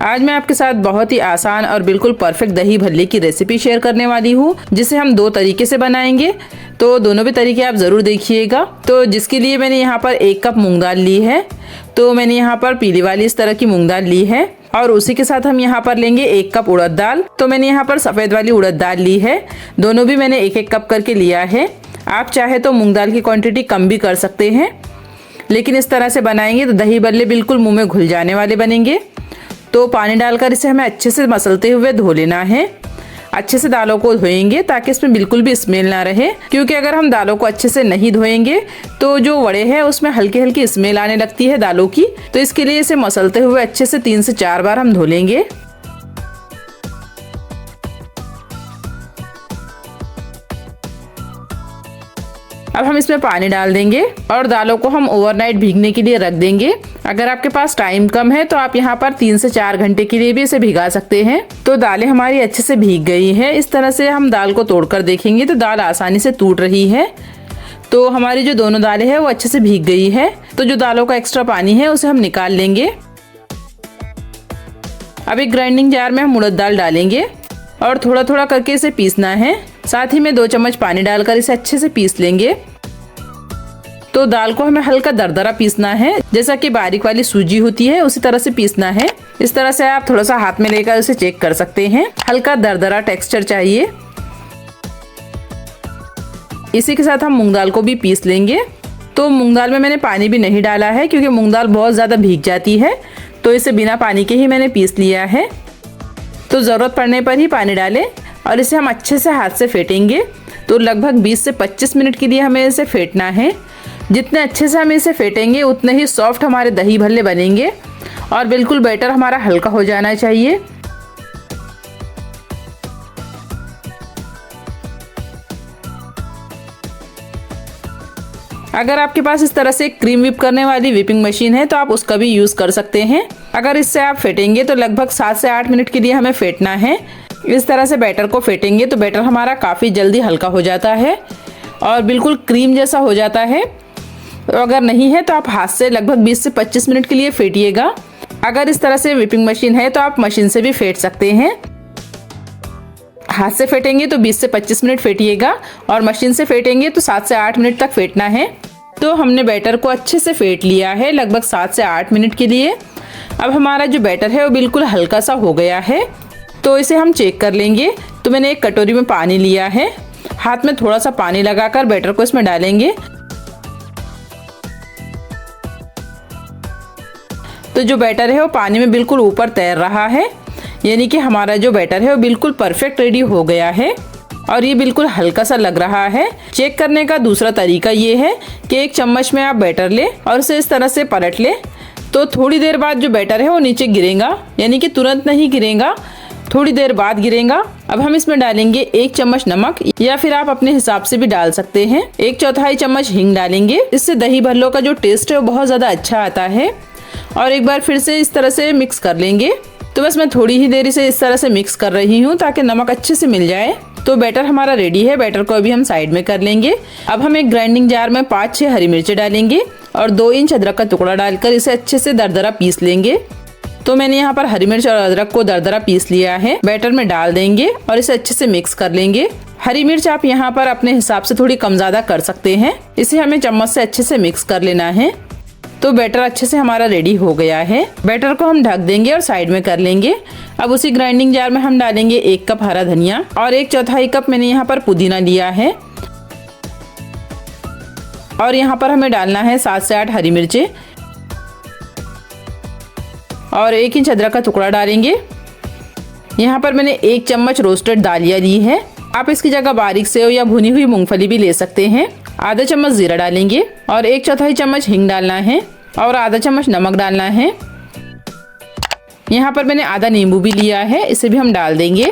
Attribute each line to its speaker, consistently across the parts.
Speaker 1: आज मैं आपके साथ बहुत ही आसान और बिल्कुल परफेक्ट दही भल्ले की रेसिपी शेयर करने वाली हूँ, जिसे हम दो तरीके से बनाएंगे। तो दोनों भी तरीके आप ज़रूर देखिएगा। तो जिसके लिए मैंने यहाँ पर 1 कप मूंग दाल ली है। तो मैंने यहाँ पर पीली वाली इस तरह की मूंग दाल ली है और उसी के साथ हम यहाँ पर लेंगे 1 कप उड़द दाल। तो मैंने यहाँ पर सफ़ेद वाली उड़द दाल ली है। दोनों भी मैंने 1-1 कप करके लिया है। आप चाहे तो मूंग दाल की क्वांटिटी कम भी कर सकते हैं, लेकिन इस तरह से बनाएंगे तो दही भल्ले बिल्कुल मुँह में घुल जाने वाले बनेंगे। तो पानी डालकर इसे हमें अच्छे से मसलते हुए धो लेना है। अच्छे से दालों को धोएंगे ताकि इसमें बिल्कुल भी स्मेल ना रहे, क्योंकि अगर हम दालों को अच्छे से नहीं धोएंगे तो जो वड़े हैं उसमें हल्की हल्की स्मेल आने लगती है दालों की। तो इसके लिए इसे मसलते हुए अच्छे से 3 से 4 बार हम धो लेंगे। अब हम इसमें पानी डाल देंगे और दालों को हम ओवरनाइट भीगने के लिए रख देंगे। अगर आपके पास टाइम कम है तो आप यहाँ पर 3 से 4 घंटे के लिए भी इसे भिगा सकते हैं। तो दालें हमारी अच्छे से भीग गई है। इस तरह से हम दाल को तोड़कर देखेंगे तो दाल आसानी से टूट रही है। तो हमारी जो दोनों दालें हैं वो अच्छे से भीग गई है। तो जो दालों का एक्स्ट्रा पानी है उसे हम निकाल लेंगे। अब एक ग्राइंडिंग जार में हम उड़द दाल डालेंगे और थोड़ा थोड़ा करके इसे पीसना है। साथ ही में 2 चम्मच पानी डालकर इसे अच्छे से पीस लेंगे। तो दाल को हमें हल्का दरदरा पीसना है, जैसा कि बारीक वाली सूजी होती है उसी तरह से पीसना है। इस तरह से आप थोड़ा सा हाथ में लेकर इसे चेक कर सकते हैं। हल्का दरदरा टेक्सचर चाहिए। इसी के साथ हम मूंग दाल को भी पीस लेंगे। तो मूंग दाल में मैंने पानी भी नहीं डाला है, क्योंकि मूंग दाल बहुत ज़्यादा भीग जाती है। तो इसे बिना पानी के ही मैंने पीस लिया है। तो ज़रूरत पड़ने पर ही पानी डालें और इसे हम अच्छे से हाथ से फेंटेंगे। तो लगभग 20 से 25 मिनट के लिए हमें इसे फेंटना है। जितने अच्छे से हम इसे फेंटेंगे उतने ही सॉफ्ट हमारे दही भल्ले बनेंगे और बिल्कुल बैटर हमारा हल्का हो जाना चाहिए। अगर आपके पास इस तरह से क्रीम व्हिप करने वाली व्हिपिंग मशीन है तो आप उसका भी यूज़ कर सकते हैं। अगर इससे आप फेंटेंगे तो लगभग 7 से 8 मिनट के लिए हमें फेंटना है। इस तरह से बैटर को फेंटेंगे तो बैटर हमारा काफ़ी जल्दी हल्का हो जाता है और बिल्कुल क्रीम जैसा हो जाता है। अगर नहीं है तो आप हाथ से लगभग 20 से 25 मिनट के लिए फेंटिएगा। अगर इस तरह से व्हिपिंग मशीन है तो आप मशीन से भी फेंट सकते हैं। हाथ से फेंटेंगे तो 20 से 25 मिनट फेंटिएगा और मशीन से फेंटेंगे तो 7 से 8 मिनट तक फेंटना है। तो हमने बैटर को अच्छे से फेंट लिया है लगभग 7 से 8 मिनट के लिए। अब हमारा जो बैटर है वो बिल्कुल हल्का सा हो गया है। तो इसे हम चेक कर लेंगे। तो मैंने एक कटोरी में पानी लिया है। हाथ में थोड़ा सा पानी लगाकर बैटर को इसमें डालेंगे। तो जो बैटर है वो पानी में बिल्कुल ऊपर तैर रहा है, यानी कि हमारा जो बैटर है वो बिल्कुल परफेक्ट रेडी हो गया है और ये बिल्कुल हल्का सा लग रहा है। चेक करने का दूसरा तरीका ये है कि 1 चम्मच में आप बैटर ले और इसे इस तरह से पलट ले। तो थोड़ी देर बाद जो बैटर है वो नीचे गिरेगा, यानी कि तुरंत नहीं गिरेगा, थोड़ी देर बाद गिरेगा। अब हम इसमें डालेंगे 1 चम्मच नमक, या फिर आप अपने हिसाब से भी डाल सकते हैं। 1/4 चम्मच हींग डालेंगे। इससे दही भल्लों का जो टेस्ट है वो बहुत ज़्यादा अच्छा आता है। और एक बार फिर से इस तरह से मिक्स कर लेंगे। तो बस मैं थोड़ी ही देर से इस तरह से मिक्स कर रही हूँ ताकि नमक अच्छे से मिल जाए। तो बैटर हमारा रेडी है। बैटर को अभी हम साइड में कर लेंगे। अब हम एक ग्राइंडिंग जार में 5-6 हरी मिर्चें डालेंगे और 2 इंच अदरक का टुकड़ा डालकर इसे अच्छे से दरदरा पीस लेंगे। तो मैंने यहाँ पर हरी मिर्च और अदरक को दरदरा पीस लिया है। बैटर में डाल देंगे और इसे अच्छे से मिक्स कर लेंगे। हरी मिर्च आप यहाँ पर अपने हिसाब से थोड़ी कम ज्यादा कर सकते हैं। इसे हमें चम्मच से अच्छे से मिक्स कर लेना है। तो बैटर अच्छे से हमारा रेडी हो गया है। बैटर को हम ढक देंगे और साइड में कर लेंगे। अब उसी ग्राइंडिंग जार में हम डालेंगे 1 कप हरा धनिया और 1/4 कप मैंने यहाँ पर पुदीना लिया है। और यहाँ पर हमें डालना है 7 से 8 हरी मिर्चें और 1 इंच अदरक का टुकड़ा डालेंगे। यहाँ पर मैंने 1 चम्मच रोस्टेड दालिया ली है। आप इसकी जगह बारीक सेव या भुनी हुई मूंगफली भी ले सकते हैं। आधा चम्मच जीरा डालेंगे और 1/4 चम्मच हींग डालना है और आधा चम्मच नमक डालना है। यहाँ पर मैंने आधा नींबू भी लिया है, इसे भी हम डाल देंगे।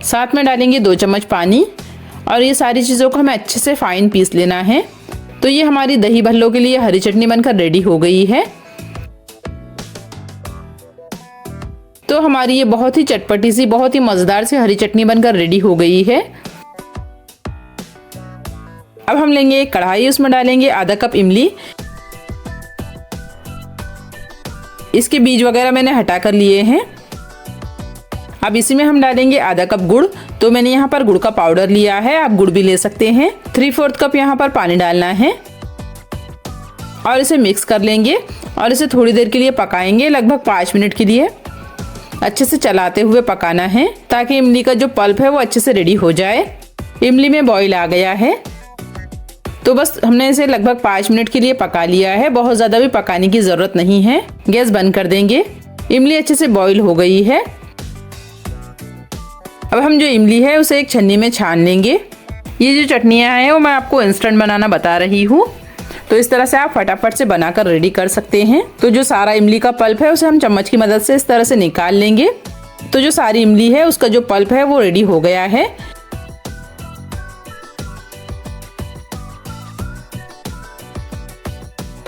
Speaker 1: साथ में डालेंगे 2 चम्मच पानी और ये सारी चीज़ों को हमें अच्छे से फाइन पीस लेना है। तो ये हमारी दही भल्लों के लिए हरी चटनी बनकर रेडी हो गई है। तो हमारी ये बहुत ही चटपटी सी, बहुत ही मज़ेदार सी हरी चटनी बनकर रेडी हो गई है। अब हम लेंगे एक कढ़ाई, उसमें डालेंगे आधा कप इमली इसके बीज वगैरह मैंने हटा कर लिए हैं। अब इसी में हम डालेंगे आधा कप गुड़। तो मैंने यहाँ पर गुड़ का पाउडर लिया है, आप गुड़ भी ले सकते हैं। 3/4 कप यहाँ पर पानी डालना है और इसे मिक्स कर लेंगे और इसे थोड़ी देर के लिए पकाएंगे, लगभग 5 मिनट के लिए। अच्छे से चलाते हुए पकाना है ताकि इमली का जो पल्प है वो अच्छे से रेडी हो जाए। इमली में बॉईल आ गया है, तो बस हमने इसे लगभग 5 मिनट के लिए पका लिया है। बहुत ज़्यादा भी पकाने की ज़रूरत नहीं है। गैस बंद कर देंगे। इमली अच्छे से बॉईल हो गई है। अब हम जो इमली है उसे एक छन्नी में छान लेंगे। ये जो चटनियाँ हैं वो मैं आपको इंस्टेंट बनाना बता रही हूँ, तो इस तरह से आप फटाफट से बनाकर रेडी कर सकते हैं। तो जो सारा इमली का पल्प है उसे हम चम्मच की मदद से इस तरह से निकाल लेंगे। तो जो सारी इमली है उसका जो पल्प है वो रेडी हो गया है।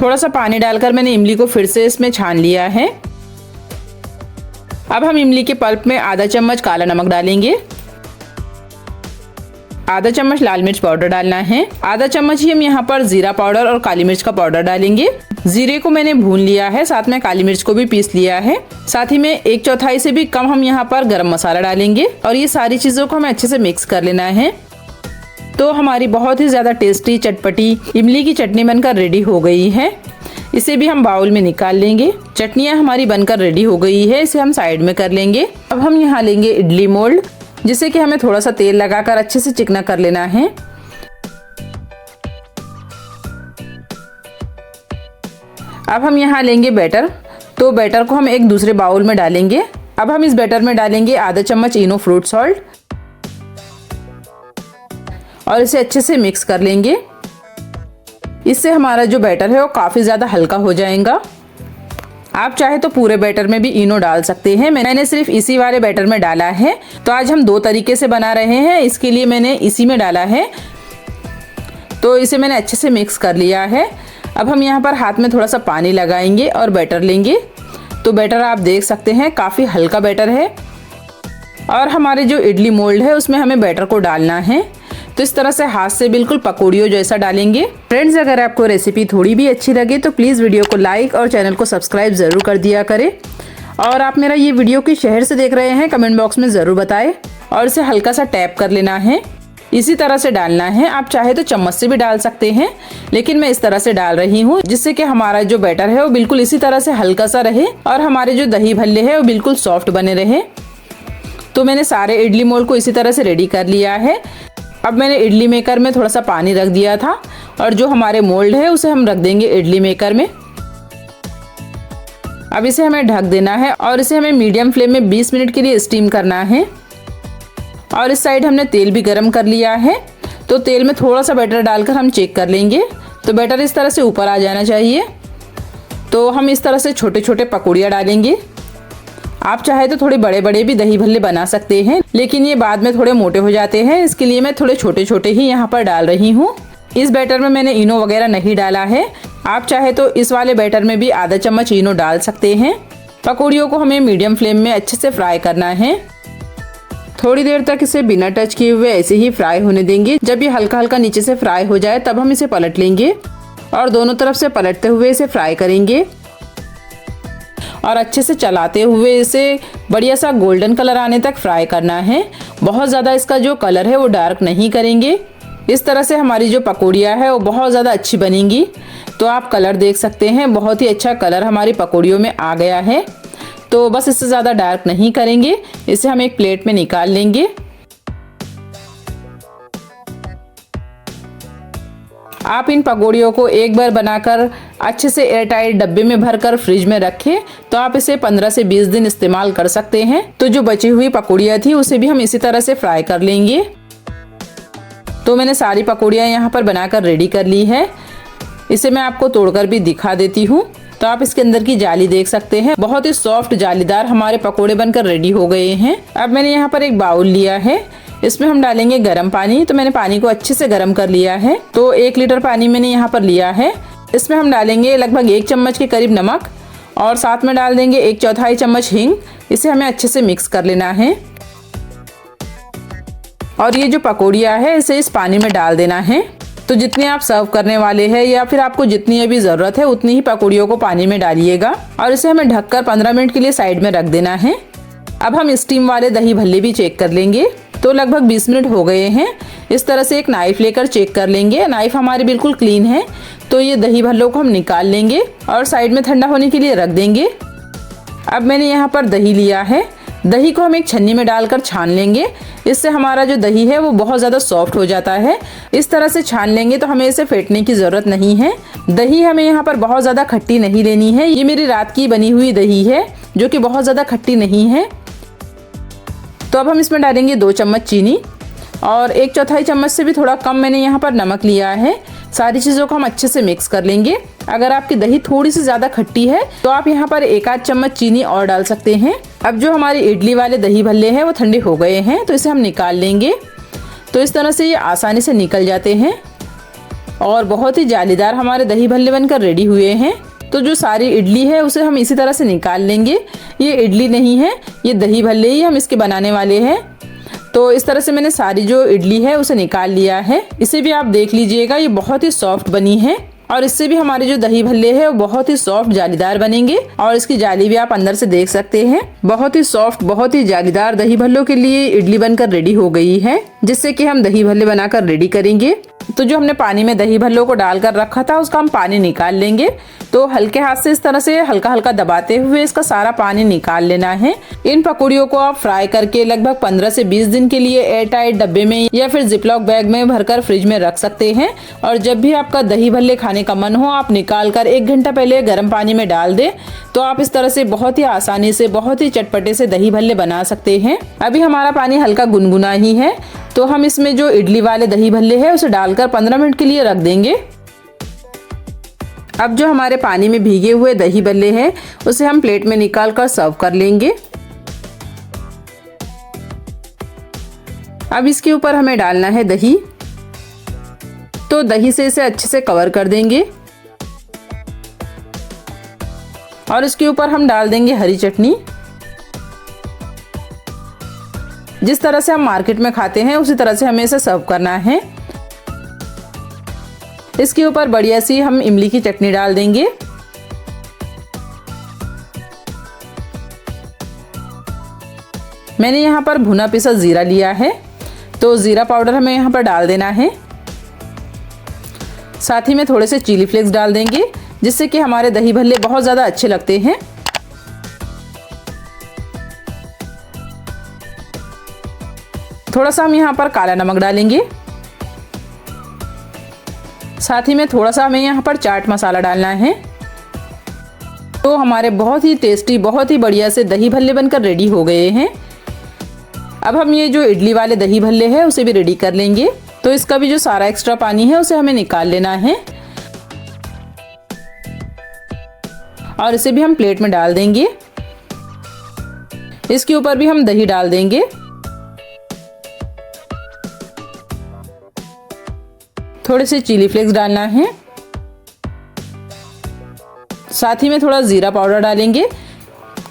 Speaker 1: थोड़ा सा पानी डालकर मैंने इमली को फिर से इसमें छान लिया है। अब हम इमली के पल्प में आधा चम्मच काला नमक डालेंगे, आधा चम्मच लाल मिर्च पाउडर डालना है, आधा चम्मच ही हम यहाँ पर जीरा पाउडर और काली मिर्च का पाउडर डालेंगे। जीरे को मैंने भून लिया है, साथ में काली मिर्च को भी पीस लिया है। साथ ही में 1/4 से भी कम हम यहाँ पर गरम मसाला डालेंगे और ये सारी चीजों को हमें अच्छे से मिक्स कर लेना है। तो हमारी बहुत ही ज्यादा टेस्टी चटपटी इमली की चटनी बनकर रेडी हो गई है। इसे भी हम बाउल में निकाल लेंगे। चटनियाँ हमारी बनकर रेडी हो गई है, इसे हम साइड में कर लेंगे। अब हम यहाँ लेंगे इडली मोल्ड, जिसे कि हमें थोड़ा सा तेल लगाकर अच्छे से चिकना कर लेना है। अब हम यहाँ लेंगे बैटर। तो बैटर को हम एक दूसरे बाउल में डालेंगे। अब हम इस बैटर में डालेंगे आधा चम्मच इनो फ्रूट सॉल्ट और इसे अच्छे से मिक्स कर लेंगे। इससे हमारा जो बैटर है वो काफ़ी ज़्यादा हल्का हो जाएगा। आप चाहे तो पूरे बैटर में भी इनो डाल सकते हैं, मैंने सिर्फ इसी वाले बैटर में डाला है। तो आज हम 2 तरीके से बना रहे हैं, इसके लिए मैंने इसी में डाला है। तो इसे मैंने अच्छे से मिक्स कर लिया है। अब हम यहाँ पर हाथ में थोड़ा सा पानी लगाएंगे और बैटर लेंगे। तो बैटर आप देख सकते हैं काफ़ी हल्का बैटर है और हमारे जो इडली मोल्ड है उसमें हमें बैटर को डालना है। तो इस तरह से हाथ से बिल्कुल पकौड़ियों जैसा डालेंगे। फ्रेंड्स, अगर आपको रेसिपी थोड़ी भी अच्छी लगे तो प्लीज़ वीडियो को लाइक और चैनल को सब्सक्राइब ज़रूर कर दिया करें। और आप मेरा ये वीडियो किस शहर से देख रहे हैं कमेंट बॉक्स में ज़रूर बताएं। और इसे हल्का सा टैप कर लेना है, इसी तरह से डालना है। आप चाहे तो चम्मच से भी डाल सकते हैं, लेकिन मैं इस तरह से डाल रही हूँ जिससे कि हमारा जो बैटर है वो बिल्कुल इसी तरह से हल्का सा रहे और हमारे जो दही भल्ले है वो बिल्कुल सॉफ्ट बने रहे। तो मैंने सारे इडली मोल्ड को इसी तरह से रेडी कर लिया है। अब मैंने इडली मेकर में थोड़ा सा पानी रख दिया था और जो हमारे मोल्ड है उसे हम रख देंगे इडली मेकर में। अब इसे हमें ढक देना है और इसे हमें मीडियम फ्लेम में 20 मिनट के लिए स्टीम करना है। और इस साइड हमने तेल भी गरम कर लिया है। तो तेल में थोड़ा सा बैटर डालकर हम चेक कर लेंगे। तो बैटर इस तरह से ऊपर आ जाना चाहिए। तो हम इस तरह से छोटे छोटे पकौड़ियाँ डालेंगे। आप चाहे तो थोड़े बड़े बड़े भी दही भल्ले बना सकते हैं, लेकिन ये बाद में थोड़े मोटे हो जाते हैं, इसके लिए मैं थोड़े छोटे छोटे ही यहाँ पर डाल रही हूँ। इस बैटर में मैंने इनो वगैरह नहीं डाला है। आप चाहे तो इस वाले बैटर में भी आधा चम्मच इनो डाल सकते हैं। पकौड़ियों को हमें मीडियम फ्लेम में अच्छे से फ्राई करना है। थोड़ी देर तक इसे बिना टच किए हुए ऐसे ही फ्राई होने देंगे। जब ये हल्का हल्का नीचे से फ्राई हो जाए तब हम इसे पलट लेंगे और दोनों तरफ से पलटते हुए इसे फ्राई करेंगे और अच्छे से चलाते हुए इसे बढ़िया सा गोल्डन कलर आने तक फ्राई करना है। बहुत ज़्यादा इसका जो कलर है वो डार्क नहीं करेंगे। इस तरह से हमारी जो पकौड़ियाँ है वो बहुत ज़्यादा अच्छी बनेंगी। तो आप कलर देख सकते हैं, बहुत ही अच्छा कलर हमारी पकौड़ियों में आ गया है। तो बस इससे ज़्यादा डार्क नहीं करेंगे। इसे हम एक प्लेट में निकाल लेंगे। आप इन पकौड़ियों को एक बार बनाकर अच्छे से एयरटाइट डब्बे में भरकर फ्रिज में रखें तो आप इसे 15 से 20 दिन इस्तेमाल कर सकते हैं। तो जो बची हुई पकौड़ियाँ थी उसे भी हम इसी तरह से फ्राई कर लेंगे। तो मैंने सारी पकौड़ियाँ यहाँ पर बनाकर रेडी कर ली है। इसे मैं आपको तोड़कर भी दिखा देती हूँ। तो आप इसके अंदर की जाली देख सकते हैं, बहुत ही सॉफ्ट जालीदार हमारे पकोड़े बनकर रेडी हो गए हैं। अब मैंने यहाँ पर एक बाउल लिया है, इसमें हम डालेंगे गर्म पानी। तो मैंने पानी को अच्छे से गर्म कर लिया है। तो 1 लीटर पानी मैंने यहाँ पर लिया है। इसमें हम डालेंगे लगभग 1 चम्मच के करीब नमक और साथ में डाल देंगे 1/4 चम्मच हींग। इसे हमें अच्छे से मिक्स कर लेना है और ये जो पकौड़ियाँ है इसे इस पानी में डाल देना है। तो जितने आप सर्व करने वाले हैं या फिर आपको जितनी अभी ज़रूरत है उतनी ही पकौड़ियों को पानी में डालिएगा और इसे हमें ढककर 15 मिनट के लिए साइड में रख देना है। अब हम स्टीम वाले दही भल्ले भी चेक कर लेंगे। तो लगभग 20 मिनट हो गए हैं। इस तरह से एक नाइफ लेकर चेक कर लेंगे। नाइफ हमारी बिल्कुल क्लीन है। तो ये दही भल्लों को हम निकाल लेंगे और साइड में ठंडा होने के लिए रख देंगे। अब मैंने यहाँ पर दही लिया है। दही को हम एक छन्नी में डालकर छान लेंगे। इससे हमारा जो दही है वो बहुत ज़्यादा सॉफ्ट हो जाता है। इस तरह से छान लेंगे तो हमें इसे फेंटने की ज़रूरत नहीं है। दही हमें यहाँ पर बहुत ज़्यादा खट्टी नहीं लेनी है। ये मेरी रात की बनी हुई दही है जो कि बहुत ज़्यादा खट्टी नहीं है। तो अब हम इसमें डालेंगे 2 चम्मच चीनी और 1/4 चम्मच से भी थोड़ा कम मैंने यहाँ पर नमक लिया है। सारी चीज़ों को हम अच्छे से मिक्स कर लेंगे। अगर आपकी दही थोड़ी सी ज़्यादा खट्टी है तो आप यहाँ पर 1 आध चम्मच चीनी और डाल सकते हैं। अब जो हमारे इडली वाले दही भल्ले हैं वो ठंडे हो गए हैं तो इसे हम निकाल लेंगे। तो इस तरह से ये आसानी से निकल जाते हैं और बहुत ही जालीदार हमारे दही भल्ले बनकर रेडी हुए हैं। तो जो सारी इडली है उसे हम इसी तरह से निकाल लेंगे। ये इडली नहीं है, ये दही भल्ले ही हम इसके बनाने वाले हैं। तो इस तरह से मैंने सारी जो इडली है उसे निकाल लिया है। इसे भी आप देख लीजिएगा, ये बहुत ही सॉफ्ट बनी है और इससे भी हमारे जो दही भल्ले हैं वो बहुत ही सॉफ्ट जालीदार बनेंगे। और इसकी जाली भी आप अंदर से देख सकते हैं। बहुत ही सॉफ्ट, बहुत ही जालीदार दही भल्लों के लिए इडली बनकर रेडी हो गई है, जिससे कि हम दही भल्ले बनाकर रेडी करेंगे। तो जो हमने पानी में दही भल्लों को डालकर रखा था उसका हम पानी निकाल लेंगे। तो हल्के हाथ से इस तरह से हल्का हल्का दबाते हुए इसका सारा पानी निकाल लेना है। इन पकौड़ियों को आप फ्राई करके लगभग 15 से 20 दिन के लिए एयर टाइट डब्बे में या फिर जिपलॉक बैग में भरकर फ्रिज में रख सकते हैं। और जब भी आपका दही भल्ले खाने का मन हो आप निकाल कर 1 घंटा पहले गर्म पानी में डाल दें। तो आप इस तरह से बहुत ही आसानी से, बहुत ही चटपटे से दही भल्ले बना सकते हैं। अभी हमारा पानी हल्का गुनगुना ही है तो हम इसमें जो इडली वाले दही भल्ले है उसे डालकर 15 मिनट के लिए रख देंगे। अब जो हमारे पानी में भीगे हुए दही भल्ले हैं उसे हम प्लेट में निकाल कर सर्व कर लेंगे। अब इसके ऊपर हमें डालना है दही। तो दही से इसे अच्छे से कवर कर देंगे और इसके ऊपर हम डाल देंगे हरी चटनी। जिस तरह से हम मार्केट में खाते हैं उसी तरह से हमें इसे सर्व करना है। इसके ऊपर बढ़िया सी हम इमली की चटनी डाल देंगे। मैंने यहाँ पर भुना पिसा जीरा लिया है तो जीरा पाउडर हमें यहाँ पर डाल देना है। साथ ही में थोड़े से चिली फ्लेक्स डाल देंगे जिससे कि हमारे दही भल्ले बहुत ज़्यादा अच्छे लगते हैं। थोड़ा सा हम यहाँ पर काला नमक डालेंगे। साथ ही में थोड़ा सा हमें यहाँ पर चाट मसाला डालना है। तो हमारे बहुत ही टेस्टी, बहुत ही बढ़िया से दही भल्ले बनकर रेडी हो गए हैं। अब हम ये जो इडली वाले दही भल्ले हैं उसे भी रेडी कर लेंगे। तो इसका भी जो सारा एक्स्ट्रा पानी है उसे हमें निकाल लेना है और इसे भी हम प्लेट में डाल देंगे। इसके ऊपर भी हम दही डाल देंगे। थोड़े से चिली फ्लेक्स डालना है। साथ ही में थोड़ा जीरा पाउडर डालेंगे,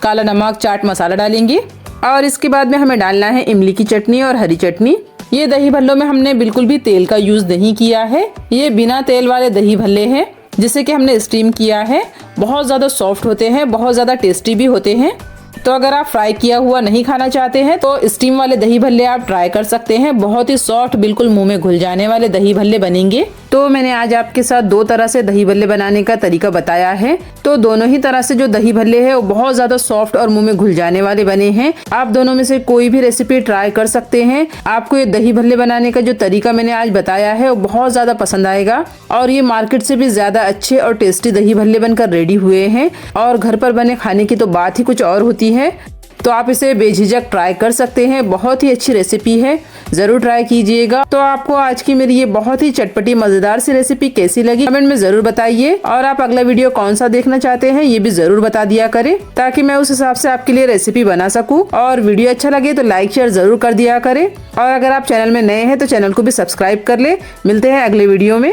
Speaker 1: काला नमक, चाट मसाला डालेंगे और इसके बाद में हमें डालना है इमली की चटनी और हरी चटनी। ये दही भल्लों में हमने बिल्कुल भी तेल का यूज नहीं किया है। ये बिना तेल वाले दही भल्ले हैं जिसे कि हमने स्टीम किया है। बहुत ज़्यादा सॉफ्ट होते हैं, बहुत ज़्यादा टेस्टी भी होते हैं। तो अगर आप फ्राई किया हुआ नहीं खाना चाहते हैं तो स्टीम वाले दही भल्ले आप ट्राई कर सकते हैं। बहुत ही सॉफ्ट, बिल्कुल मुंह में घुल जाने वाले दही भल्ले बनेंगे। तो मैंने आज आपके साथ 2 तरह से दही भल्ले बनाने का तरीका बताया है। तो दोनों ही तरह से जो दही भल्ले हैं वो बहुत ज्यादा सॉफ्ट और मुंह में घुल जाने वाले बने हैं। आप दोनों में से कोई भी रेसिपी ट्राई कर सकते हैं। आपको ये दही भल्ले बनाने का जो तरीका मैंने आज बताया है वो बहुत ज्यादा पसंद आएगा और ये मार्केट से भी ज्यादा अच्छे और टेस्टी दही भल्ले बनकर रेडी हुए हैं और घर पर बने खाने की तो बात ही कुछ और होती है। तो आप इसे बेझिझक ट्राई कर सकते हैं। बहुत ही अच्छी रेसिपी है, जरूर ट्राई कीजिएगा। तो आपको आज की मेरी ये बहुत ही चटपटी मजेदार सी रेसिपी कैसी लगी कमेंट में जरूर बताइए और आप अगला वीडियो कौन सा देखना चाहते हैं ये भी जरूर बता दिया करें ताकि मैं उस हिसाब से आपके लिए रेसिपी बना सकूं। और वीडियो अच्छा लगे तो लाइक शेयर जरूर कर दिया करें और अगर आप चैनल में नए हैं तो चैनल को भी सब्सक्राइब कर ले। मिलते हैं अगले वीडियो में।